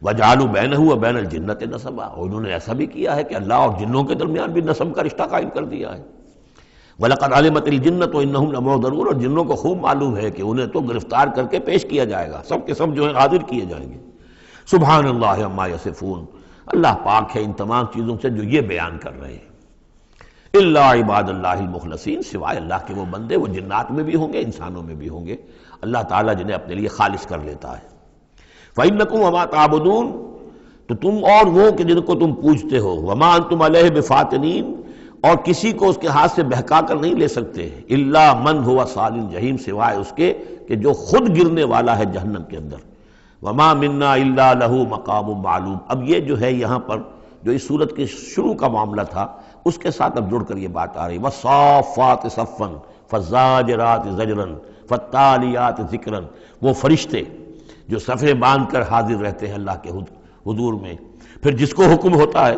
وجعلوا بینہ وبین الجنۃ نسبا، اور انہوں نے ایسا بھی کیا ہے کہ اللہ اور جنوں کے درمیان بھی نسب کا رشتہ قائم کر دیا ہے۔ وَلَقَدْ عَلِمَتِ الْجِنَّةُ وَإِنَّهُمْ لَمُحْضَرُونَ، اور جنوں کو خوب معلوم ہے کہ انہیں تو گرفتار کر کے پیش کیا جائے گا، سب کے سب جو ہیں حاضر کیے جائیں گے۔ سبحان اللہ عما یصفون، اللہ پاک ہے ان تمام چیزوں سے جو یہ بیان کر رہے ہیں۔ الا عباد اللہ المخلصین، سوائے اللہ کے وہ بندے، وہ جنات میں بھی ہوں گے انسانوں میں بھی ہوں گے، اللہ تعالیٰ جنہیں اپنے لیے خالص کر لیتا ہے۔ فَإِنَّكُمْ وَمَا تَعْبُدُونَ، تو تم اور وہ کہ جن کو تم پوجتے ہو، وَمَا أَنْتُمْ عَلَيْهِ بِفَاتِنِينَ، اور کسی کو اس کے ہاتھ سے بہکا کر نہیں لے سکتے، الا من هو صال الجحیم، سوائے اس کے کہ جو خود گرنے والا ہے جہنم کے اندر۔ وما منا الا له مقام معلوم، اب یہ جو ہے یہاں پر جو اس صورت کے شروع کا معاملہ تھا اس کے ساتھ اب جڑ کر یہ بات آ رہی، والصافات صفا فالزاجرات زجرا فالتالیات ذکرا، وہ فرشتے جو صفیں باندھ کر حاضر رہتے ہیں اللہ کے حضور میں، پھر جس کو حکم ہوتا ہے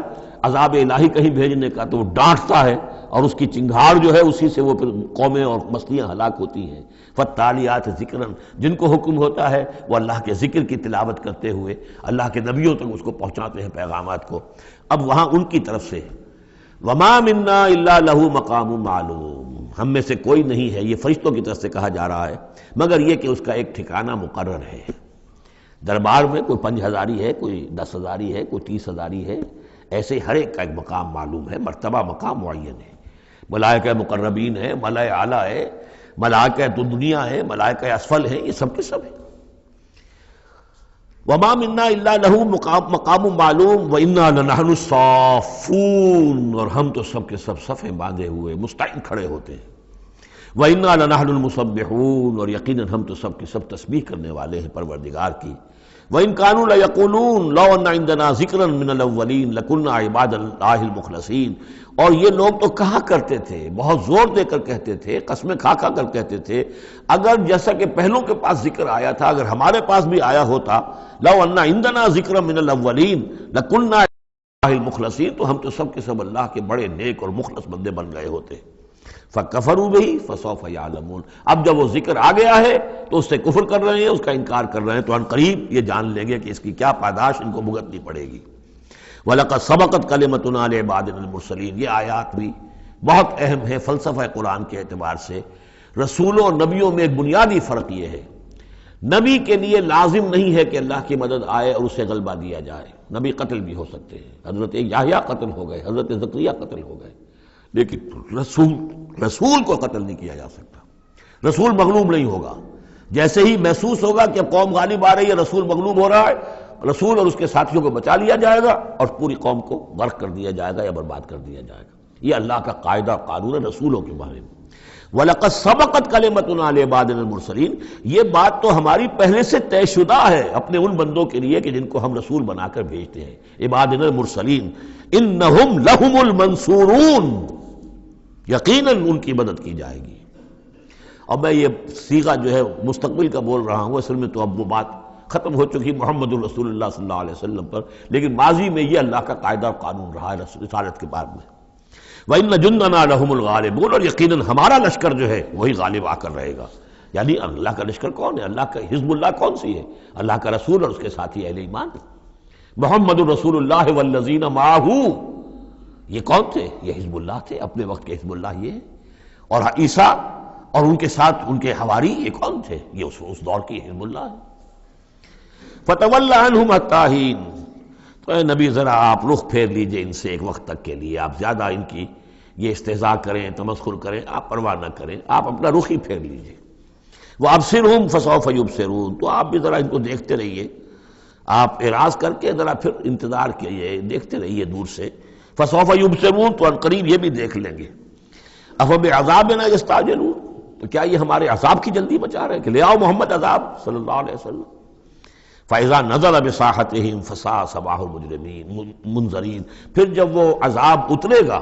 عذاب الہی کہیں بھیجنے کا تو وہ ڈانٹتا ہے، اور اس کی چنگھاڑ جو ہے اسی سے وہ پھر قومیں اور بستیاں ہلاک ہوتی ہیں۔ فالتالیات ذکرا، جن کو حکم ہوتا ہے وہ اللہ کے ذکر کی تلاوت کرتے ہوئے اللہ کے نبیوں تک اس کو پہنچاتے ہیں پیغامات کو۔ اب وہاں ان کی طرف سے وما منا الا له مقام معلوم، ہم میں سے کوئی نہیں ہے، یہ فرشتوں کی طرف سے کہا جا رہا ہے، مگر یہ کہ اس کا ایک ٹھکانہ مقرر ہے۔ دربار میں کوئی 5 ہزاری ہے، کوئی 10 ہزاری ہے، کوئی 30 ہزاری ہے، ایسے ہر ایک کا ایک مقام معلوم ہے، مرتبہ مقام معین ہے۔ ملائکہ مقربین ہے، ملائے اعلیٰ ہے، ملائکہ تو دنیا ہے، ملائکہ اسفل ہیں، یہ سب کے سب ہیں۔ وما منا الا له مقام معلوم وانا لنحن الصافون، اور ہم تو سب کے سب صفیں باندھے ہوئے مستعد کھڑے ہوتے ہیں۔ وانا لنحن المسبحون، اور یقیناً ہم تو سب کے سب تسبیح کرنے والے ہیں پروردگار کی۔ وَإِن كَانُوا لَيَقُولُونَ لَوْ أَنَّ عِندَنَا ذِكْرًا مِّنَ الْأَوَّلِينَ لَكُنَّا عِبَادَ اللَّهِ الْمُخْلَصِينَ، اور یہ لوگ تو کہا کرتے تھے، بہت زور دے کر کہتے تھے، قسمیں کھا کھا کر کہتے تھے، اگر جیسا کہ پہلوں کے پاس ذکر آیا تھا، اگر ہمارے پاس بھی آیا ہوتا، لَوْ أَنَّ عِندَنَا ذِكْرًا مِّنَ الْأَوَّلِينَ لَكُنَّا عِبَادَ اللَّهِ الْمُخْلَصِينَ، تو ہم تو سب کے سب اللہ کے بڑے نیک اور مخلص بندے بن گئے ہوتے۔ فَكَفَرُوا بِهِ فَسَوْفَ يَعْلَمُونَ، اب جب وہ ذکر آ گیا ہے تو اس سے کفر کر رہے ہیں، اس کا انکار کر رہے ہیں، تو ان قریب یہ جان لیں گے کہ اس کی کیا پاداش ان کو بھگتنی پڑے گی۔ وَلَقَدْ سَبَقَتْ كَلِمَتُنَا لِعِبَادِنَا الْمُرْسَلِينَ، یہ آیات بھی بہت اہم ہے فلسفہ قرآن کے اعتبار سے۔ رسولوں اور نبیوں میں ایک بنیادی فرق یہ ہے، نبی کے لیے لازم نہیں ہے کہ اللہ کی مدد آئے اور اسے غلبہ دیا جائے، نبی قتل بھی ہو سکتے ہیں، حضرت یحییٰ قتل ہو گئے، حضرت زکریا قتل ہو گئے، لیکن رسول کو قتل نہیں کیا جا سکتا، رسول مغلوب نہیں ہوگا۔ جیسے ہی محسوس ہوگا کہ اب قوم غالب آ رہی ہے، رسول مغلوب ہو رہا ہے، رسول اور اس کے ساتھیوں کو بچا لیا جائے گا اور پوری قوم کو غرق کر دیا جائے گا یا برباد کر دیا جائے گا۔ یہ اللہ کا قاعدہ قانون ہے رسولوں کے بارے میں۔ وَلَقَدْ سَبَقَتْ كَلِمَتُنَا لِعِبَادِنَا الْمُرْسَلِينَ، یہ بات تو ہماری پہلے سے طے شدہ ہے اپنے ان بندوں کے لیے کہ جن کو ہم رسول بنا کر بھیجتے ہیں، عبادنا المرسلین، انہم لہم المنصورون، یقیناً ان کی مدد کی جائے گی۔ اور میں یہ صیغہ جو ہے مستقبل کا بول رہا ہوں، اصل میں تو اب وہ بات ختم ہو چکی محمد الرسول اللہ صلی اللہ علیہ وسلم پر، لیکن ماضی میں یہ اللہ کا قاعدہ اور قانون رہا ہے رسالت کے بعد میں۔ وَإِنَّ جُنْدَنَا لَهُمُ الْغَالِبُونَ، اور یقیناً ہمارا لشکر جو ہے وہی غالب آ کر رہے گا۔ یعنی اللہ کا لشکر کون ہے؟ اللہ کا حزب اللہ کون سی ہے؟ اللہ کا رسول اور اس کے ساتھی اہل ایمان۔ محمد الرسول اللہ والذین معہ، یہ کون تھے؟ یہ حزب اللہ تھے، اپنے وقت کے حزب اللہ یہ ہے۔ اور عیسیٰ اور ان کے ساتھ ان کے حواری یہ کون تھے؟ یہ اس دور کی حزب اللہ ہے۔ فَتَوَلَّ عَنْهُمْ حَتَّىٰ حِينٍ، تو اے نبی ذرا آپ رخ پھیر لیجئے ان سے ایک وقت تک کے لیے، آپ زیادہ ان کی یہ استہزاء کریں، تمسخر کریں، آپ پرواہ نہ کریں، آپ اپنا رخ ہی پھیر لیجئے۔ وَأَبْصِرْهُمْ فَسَوْفَ يُبْصِرُونَ، تو آپ بھی ذرا ان کو دیکھتے رہیے، آپ اعراض کر کے ذرا پھر انتظار کیجئے، دیکھتے رہیے دور سے۔ فَسَوْفَ يُبْصِرُونَ، تو عنقریب یہ بھی دیکھ لیں گے۔ أَفَبِعَذَابِنَا يَسْتَعْجِلُونَ، تو کیا یہ ہمارے عذاب کی جلدی مچا رہے ہیں کہ لے آؤ محمد عذاب صلی اللہ علیہ وسلم۔ فَإِذَا نَزَلَ بِسَاحَتِهِمْ فَسَاءَ صَبَاحُ الْمُجْرِمِينَ منذرین، پھر جب وہ عذاب اترے گا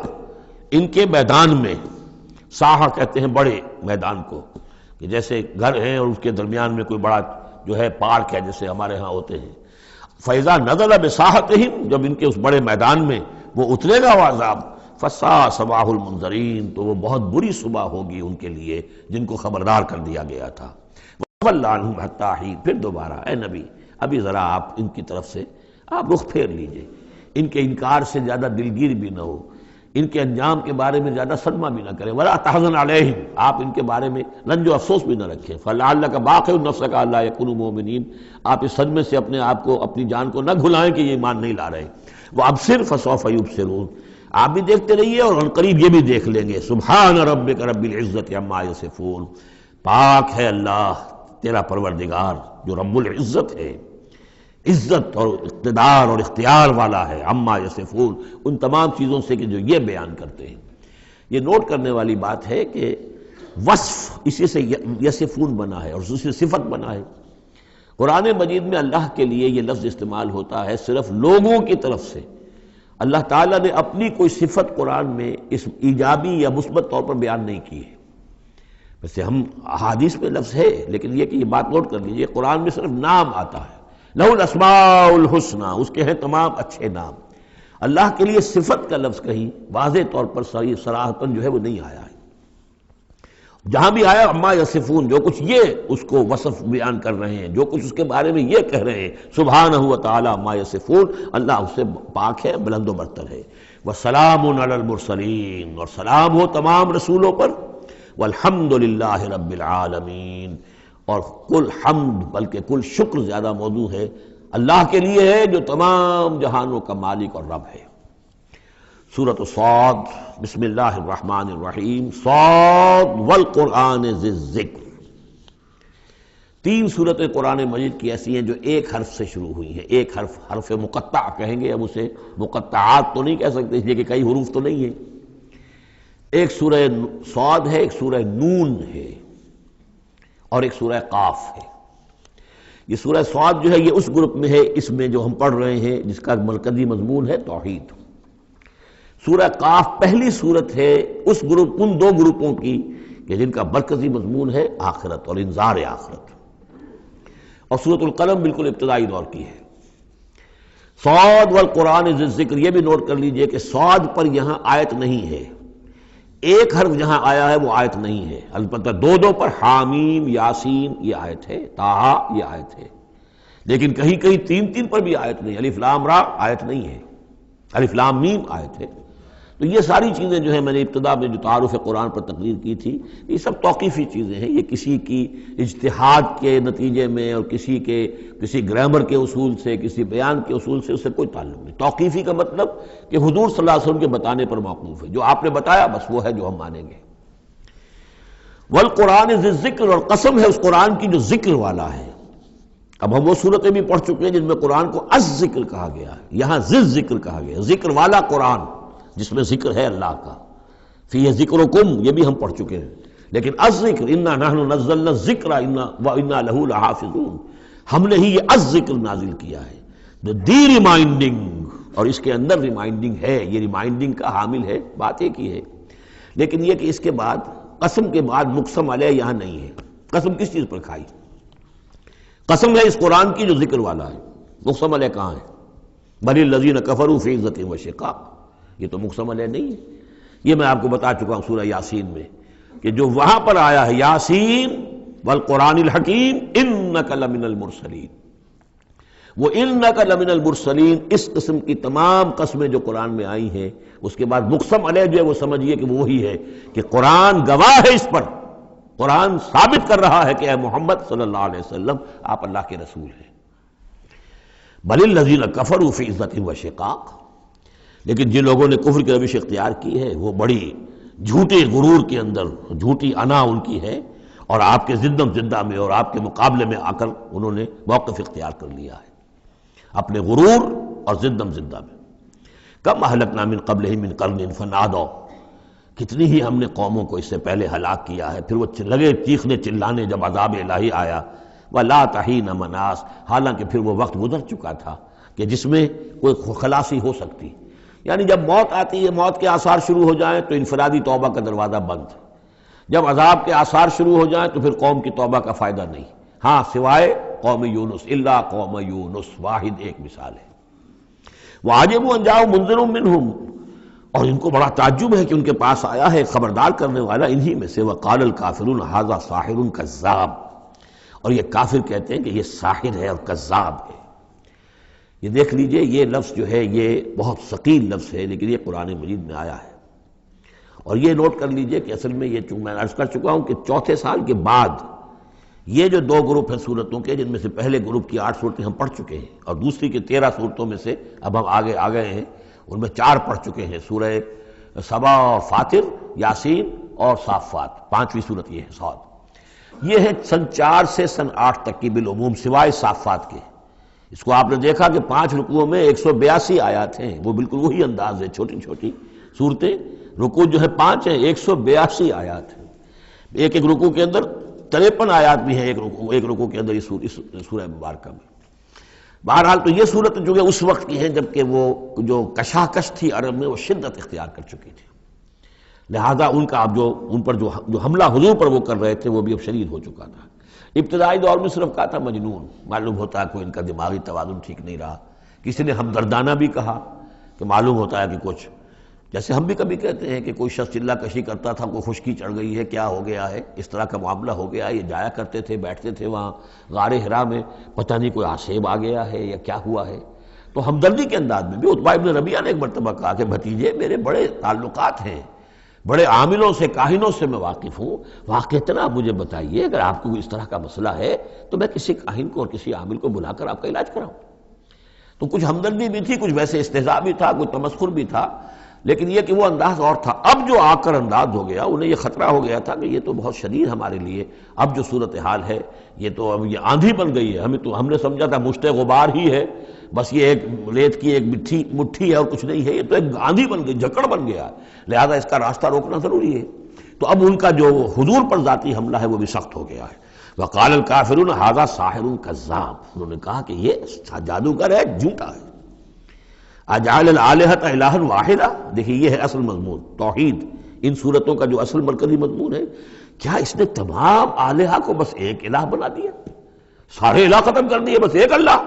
ان کے میدان میں، ساحہ کہتے ہیں بڑے میدان کو، کہ جیسے گھر ہیں اور اس کے درمیان میں کوئی بڑا جو ہے پارک ہے جیسے ہمارے ہاں ہوتے ہیں۔ فَإِذَا نَزَلَ بِسَاحَتِهِمْ، جب ان کے اس بڑے میدان میں وہ اترے گا وہ عذاب، فَسَاءَ صَبَاحُ الْمُنذَرِينَ، تو وہ بہت بری صبح ہوگی ان کے لیے جن کو خبردار کر دیا گیا تھا۔ وَتَوَلَّ عَنْهُمْ حَتَّىٰ حِينٍ، پھر دوبارہ اے نبی ابھی ذرا آپ ان کی طرف سے آپ رخ پھیر لیجئے، ان کے انکار سے زیادہ دلگیر بھی نہ ہو، ان کے انجام کے بارے میں زیادہ صدمہ بھی نہ کریں، ولا تحزن علیہم، آپ ان کے بارے میں رنج و افسوس بھی نہ رکھیں، فلعلک باخع نفسک الا یکونوا مؤمنین، آپ اس صدمے سے اپنے آپ کو، اپنی جان کو نہ گھلائیں کہ یہ ایمان نہیں لا رہے۔ وابصر فسوف یبصرون، آپ بھی دیکھتے رہیے اور عنقریب یہ بھی دیکھ لیں گے۔ سبحان ربک رب العزت عما یصفون، پاک ہے اللہ تیرا پروردگار جو رب العزت ہے، عزت اور اقتدار اور اختیار والا ہے، عما یصفون، ان تمام چیزوں سے کہ جو یہ بیان کرتے ہیں۔ یہ نوٹ کرنے والی بات ہے کہ وصف اسی سے یصفون بنا ہے اور اسی سے صفت بنا ہے۔ قرآن مجید میں اللہ کے لیے یہ لفظ استعمال ہوتا ہے صرف لوگوں کی طرف سے۔ اللہ تعالیٰ نے اپنی کوئی صفت قرآن میں اس ایجابی یا مثبت طور پر بیان نہیں کی ہے۔ ویسے ہم احادیث میں لفظ ہے، لیکن یہ کہ یہ بات نوٹ کر لیجیے، قرآن میں صرف نام آتا ہے، لہ الاسماء الحسنی، اس کے ہیں تمام اچھے نام۔ اللہ کے لیے صفت کا لفظ کہیں واضح طور پر صراحتاً جو ہے وہ نہیں آیا ہے۔ جہاں بھی آیا عما یصفون، جو کچھ یہ اس کو وصف بیان کر رہے ہیں، جو کچھ اس کے بارے میں یہ کہہ رہے ہیں، سبحانہ و تعالی عما یصفون، اللہ اس سے پاک ہے، بلند و برتر ہے۔ وسلام علی المرسلین، اور سلام ہو تمام رسولوں پر، والحمد للہ رب العالمین، اور کل حمد بلکہ کل شکر زیادہ موضوع ہے اللہ کے لیے ہے جو تمام جہانوں کا مالک اور رب ہے۔ سورۃ صاد، بسم اللہ الرحمن الرحیم، صاد والقرآن ذی الذکر۔ تین صورتیں قرآن مجید کی ایسی ہیں جو ایک حرف سے شروع ہوئی ہیں، ایک حرف، حرف مقطع کہیں گے ہم اسے، مقطعات تو نہیں کہہ سکتے اس لیے کہ کئی حروف تو نہیں ہیں۔ ایک سورہ صاد ہے، ایک سورہ نون ہے، اور ایک سورہ قاف ہے۔ یہ سورہ صاد جو ہے یہ اس گروپ میں ہے، اس میں جو ہم پڑھ رہے ہیں جس کا مرکزی مضمون ہے توحید۔ سورہ قاف پہلی صورت ہے اس گروپ، ان دو گروپوں کی کہ جن کا مرکزی مضمون ہے آخرت اور انذار آخرت، اور سورۃ القلم بالکل ابتدائی دور کی ہے۔ صاد والقرآن ذی الذکر، یہ بھی نوٹ کر لیجئے کہ صاد پر یہاں آیت نہیں ہے، ایک حرف جہاں آیا ہے وہ آیت نہیں ہے، البتہ دو پر حامیم، یاسین یہ آیت ہے، طٰہٰ یہ آیت ہے، لیکن کہیں کہیں تین پر بھی آیت نہیں، الف لام را آیت نہیں ہے، الف لام میم آیت ہے۔ تو یہ ساری چیزیں جو ہیں میں نے ابتدا میں جو تعارف قرآن پر تقریر کی تھی، یہ سب توقیفی چیزیں ہیں، یہ کسی کی اجتہاد کے نتیجے میں اور کسی گرامر کے اصول سے، کسی بیان کے اصول سے اس سے کوئی تعلق نہیں۔ توقیفی کا مطلب کہ حضور صلی اللہ علیہ وسلم کے بتانے پر موقوف ہے، جو آپ نے بتایا بس وہ ہے جو ہم مانیں گے۔ والقرآن ذی الذکر، اور قسم ہے اس قرآن کی جو ذکر والا ہے۔ اب ہم وہ صورتیں بھی پڑھ چکے ہیں جن میں قرآن کو از ذکر کہا گیا ہے، یہاں ذی ذکر کہا گیا، ذکر والا قرآن جس میں ذکر ہے اللہ کا۔ فیہ ذکرکم، یہ بھی ہم پڑھ چکے ہیں، لیکن از ذکر انا نحن نزلنا الذکر وانا لہ لحافظون، ہم نے ہی یہ از ذکر نازل کیا ہے، دی ریمائنڈنگ، اور اس کے اندر ریمائنڈنگ ہے، یہ ریمائنڈنگ کا حامل ہے، بات ایک ہی ہے، لیکن یہ کہ اس کے بعد قسم کے بعد مقسم علیہ یہاں نہیں ہے۔ قسم کس چیز پر کھائی؟ قسم ہے اس قرآن کی جو ذکر والا ہے، مقسم علیہ کہاں ہے؟ بل الذین کفروا فی عزۃ و شقاق، یہ تو مقسم علیہ نہیں ہے۔ یہ میں آپ کو بتا چکا ہوں سورہ یاسین میں کہ جو وہاں پر آیا ہے یاسین والقرآن الحکیم انک لمن المرسلین، وہ انک لمن المرسلین، اس قسم کی تمام قسمیں جو قرآن میں آئی ہیں اس کے بعد مقسم علیہ جو ہے وہ سمجھیے کہ وہی ہے کہ قرآن گواہ ہے اس پر، قرآن ثابت کر رہا ہے کہ اے محمد صلی اللہ علیہ وسلم آپ اللہ کے رسول ہیں۔ بل الذین کفروا فی عزۃ و شقاق، لیکن جن لوگوں نے کفر کی روش اختیار کی ہے وہ بڑی جھوٹے غرور کے اندر، جھوٹی انا ان کی ہے، اور آپ کے زندم زندہ میں اور آپ کے مقابلے میں آ کر انہوں نے موقف اختیار کر لیا ہے اپنے غرور اور زندم زندہ میں۔ کم اہلکنا من قبلہم من قرن فنادوا، کتنی ہی ہم نے قوموں کو اس سے پہلے ہلاک کیا ہے، پھر وہ لگے چیخنے چلانے جب عذاب الہی آیا، ولا تحین مناس، حالانکہ پھر وہ وقت گزر چکا تھا کہ جس میں کوئی خلاصی ہو سکتی، یعنی جب موت آتی ہے، موت کے آثار شروع ہو جائیں تو انفرادی توبہ کا دروازہ بند، جب عذاب کے آثار شروع ہو جائیں تو پھر قوم کی توبہ کا فائدہ نہیں، ہاں سوائے قوم یونس، الا قوم یونس، واحد ایک مثال ہے۔ وعجبوا ان جاءهم منذر منهم، اور ان کو بڑا تعجب ہے کہ ان کے پاس آیا ہے خبردار کرنے والا انہی میں سے، وقال الکافرون ھذا ساحر کذاب، اور یہ کافر کہتے ہیں کہ یہ ساحر ہے اور کذاب ہے۔ یہ دیکھ لیجئے، یہ لفظ جو ہے یہ بہت ثقیل لفظ ہے، لیکن یہ قرآن مجید میں آیا ہے۔ اور یہ نوٹ کر لیجئے کہ اصل میں یہ چونکہ میں عرض کر چکا ہوں کہ چوتھے سال کے بعد یہ جو دو گروپ ہیں صورتوں کے، جن میں سے پہلے گروپ کی 8 صورتیں ہم پڑھ چکے ہیں، اور دوسری کے 13 صورتوں میں سے اب ہم آگے آ گئے ہیں، ان میں 4 پڑھ چکے ہیں، سورہ سبا اور فاطر، یاسین اور صافات، 5ویں صورت یہ ہے صاد۔ یہ ہے سن 4 سے سن 8 تک کی بالعموم سوائے صافات کے۔ اس کو آپ نے دیکھا کہ 5 رکوعوں میں 182 آیات ہیں، وہ بالکل وہی انداز ہے، چھوٹی چھوٹی صورتیں، رکوع جو ہے 5 ہیں، 182 آیات ہیں، ایک ایک رکوع کے اندر 53 آیات بھی ہیں، ایک رکوع کے اندر اس سورہ مبارکہ میں۔ بہرحال تو یہ صورت جو ہے اس وقت کی ہے جبکہ وہ جو کشاکش تھی عرب میں وہ شدت اختیار کر چکی تھی، لہذا ان کا اب ان پر جو حملہ حضور پر وہ کر رہے تھے وہ بھی اب شدید ہو چکا تھا۔ ابتدائی دور میں صرف کہا تھا مجنون، معلوم ہوتا ہے کوئی ان کا دماغی توازن ٹھیک نہیں رہا، کسی نے ہمدردانہ بھی کہا کہ معلوم ہوتا ہے کہ کچھ، جیسے ہم بھی کبھی کہتے ہیں کہ کوئی شخص چلہ کشی کرتا تھا، کوئی خشکی چڑھ گئی ہے، کیا ہو گیا ہے، اس طرح کا معاملہ ہو گیا ہے، یہ جایا کرتے تھے، بیٹھتے تھے وہاں غار حرا میں، پتہ نہیں کوئی آسیب آ گیا ہے یا کیا ہوا ہے۔ تو ہمدردی کے انداز میں بھی عتبہ ابن ربیعہ نے ایک مرتبہ کہا کہ بھتیجے میرے بڑے تعلقات ہیں، بڑے عاملوں سے کاہنوں سے میں واقف ہوں، واقعتاً آپ مجھے بتائیے اگر آپ کو اس طرح کا مسئلہ ہے تو میں کسی کاہن کو اور کسی عامل کو بلا کر آپ کا علاج کراؤں۔ تو کچھ ہمدردی بھی تھی، کچھ ویسے استہزاء بھی تھا، کچھ تمسخر بھی تھا، لیکن یہ کہ وہ انداز اور تھا۔ اب جو آ کر انداز ہو گیا، انہیں یہ خطرہ ہو گیا تھا کہ یہ تو بہت شدید ہمارے لیے اب جو صورتحال ہے، یہ تو اب یہ آندھی بن گئی ہے، ہم نے سمجھا تھا مشت غبار ہی ہے، بس یہ ایک ریت کی ایک مٹھی ہے اور کچھ نہیں ہے، یہ تو ایک آندھی بن گئی، جھکڑ بن گیا، لہذا اس کا راستہ روکنا ضروری ہے۔ تو اب ان کا جو حضور پر ذاتی حملہ ہے وہ بھی سخت ہو گیا ہے۔ وقال الکافرون ھذا ساحر کذاب، انہوں نے کہا کہ یہ جادوگر ہے، جھوٹا ہے۔ اجعل الآلہۃ الہا واحدہ، دیکھیے یہ ہے اصل مضمون توحید، ان صورتوں کا جو اصل مرکزی مضمون ہے، کیا اس نے تمام آلہہ کو بس ایک الہ بنا دیا، سارے الہ ختم کر دیے، بس ایک اللہ؟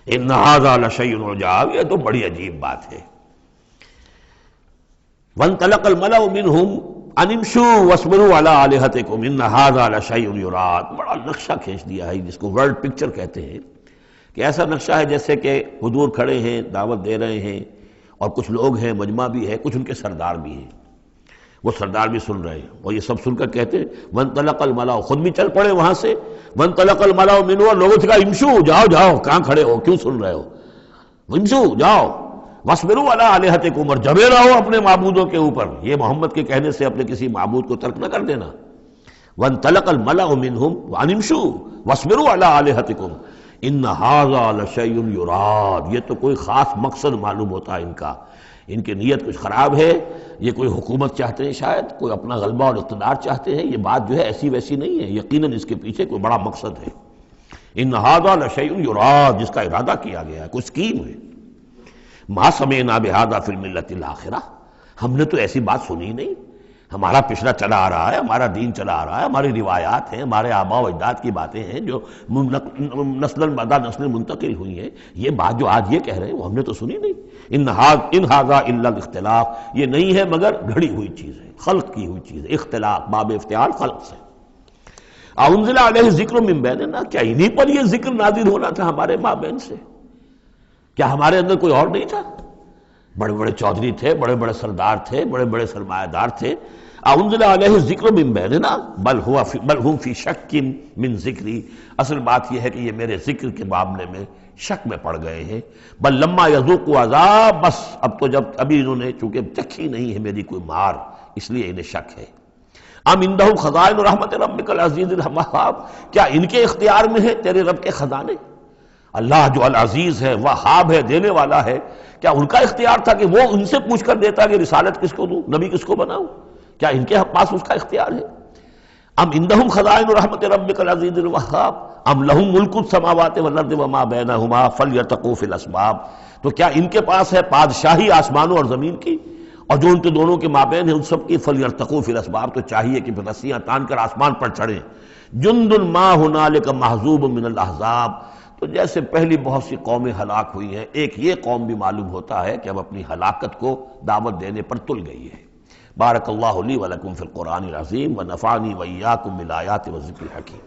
ان ھذا لشیء عجاب، یہ تو بڑی عجیب بات ہے۔ وانطلق الملأ منهم ان امشوا واصبروا علی آلہتکم ان ھذا لشیء یراد، بڑا نقشہ کھینچ دیا ہے جس کو ورلڈ پکچر کہتے ہیں، کہ ایسا نقشہ ہے جیسے کہ حضور کھڑے ہیں، دعوت دے رہے ہیں، اور کچھ لوگ ہیں، مجمع بھی ہے، کچھ ان کے سردار بھی ہیں، وہ سردار بھی سن رہے ہیں، اور یہ سب سن کر کہتے ہیں وانطلق الملأ، خود بھی چل پڑے وہاں سے، وانطلق الملأ منهم، اور لوگوں سے کہا امشوا، جاؤ جاؤ، کہاں کھڑے ہو، کیوں سن رہے ہو، امشوا جاؤ، واصبروا علی آلہتکم، اور جمے رہو اپنے معبودوں کے اوپر، یہ محمد کے کہنے سے اپنے کسی معبود کو ترک نہ کر دینا۔ وانطلق الملأ منهم ان امشوا واصبروا علی آلہتکم ان ھذا لشیء یراد، یہ تو کوئی خاص مقصد معلوم ہوتا ہے ان کا، ان کی نیت کچھ خراب ہے، یہ کوئی حکومت چاہتے ہیں، شاید کوئی اپنا غلبہ اور اقتدار چاہتے ہیں، یہ بات جو ہے ایسی ویسی نہیں ہے، یقیناً اس کے پیچھے کوئی بڑا مقصد ہے۔ ان ھذا لشیء یراد، جس کا ارادہ کیا گیا ہے، کوئی اسکیم ہے۔ ما سمعنا بھذا فی الملۃ الاخرہ، ہم نے تو ایسی بات سنی نہیں، ہمارا پچھلا چلا آ رہا ہے، ہمارا دین چلا آ رہا ہے، ہماری روایات ہیں، ہمارے آباء و اجداد کی باتیں ہیں جو نسل بعد نسل منتقل ہوئی ہیں، یہ بات جو آج یہ کہہ رہے ہیں وہ ہم نے تو سنی نہیں۔ ان ھذا الا الاختلاف، یہ نہیں ہے مگر گھڑی ہوئی چیز ہے، خلق کی ہوئی چیز ہے، اختلاف باب افتعال خلق سے۔ انزل علیہ ذکر من بیننا، کیا انہی پر یہ ذکر نازل ہونا تھا ہمارے مابین سے؟ کیا ہمارے اندر کوئی اور نہیں تھا؟ بڑے بڑے چودھری تھے، بڑے بڑے سردار تھے، بڑے بڑے سرمایہ دار تھے۔ انزل علیہ ذکر من بیننا بل ہم فی شک من ذکری، اصل بات یہ ہے کہ یہ میرے ذکر کے معاملے میں شک میں پڑ گئے ہیں۔ بل لما یذوقوا عذاب، بس اب تو جب ابھی انہوں نے چونکہ چکھی نہیں ہے میری کوئی مار، اس لیے انہیں شک ہے۔ ام عندہ خزائن رحمت ربک العزیز الوہاب، کیا ان کے اختیار میں ہے تیرے رب کے خزانے؟ اللہ جو العزیز ہے، وہاب ہے، دینے والا ہے، کیا ان کا اختیار تھا کہ وہ ان سے پوچھ کر دیتا کہ رسالت کس کو دوں، نبی کس کو بناؤں؟ کیا ان کے پاس اس کا اختیار ہے؟ ام عندہم خزائن رحمت ربک العزیز الوہاب ام لہم ملک السماوات والارض وما بینہما فلیرتقوا فی الاسباب، تو کیا ان کے پاس ہے بادشاہی آسمانوں اور زمین کی، اور جو ان کے دونوں کے مابین ہے ان سب کی، فلیرتقوا فی الاسباب، تو چاہیے کہ رسیاں تان کر آسمان پر چڑھیں۔ جند ما ہنالک محذوب من الاحزاب، تو جیسے پہلی بہت سی قومیں ہلاک ہوئی ہیں، ایک یہ قوم بھی معلوم ہوتا ہے کہ اب اپنی ہلاکت کو دعوت دینے پر تل گئی ہے۔ بارک اللہ لی ولکم فی القرآن العظیم ونفعنی وإیاکم بالآیات والذکر الحکیم۔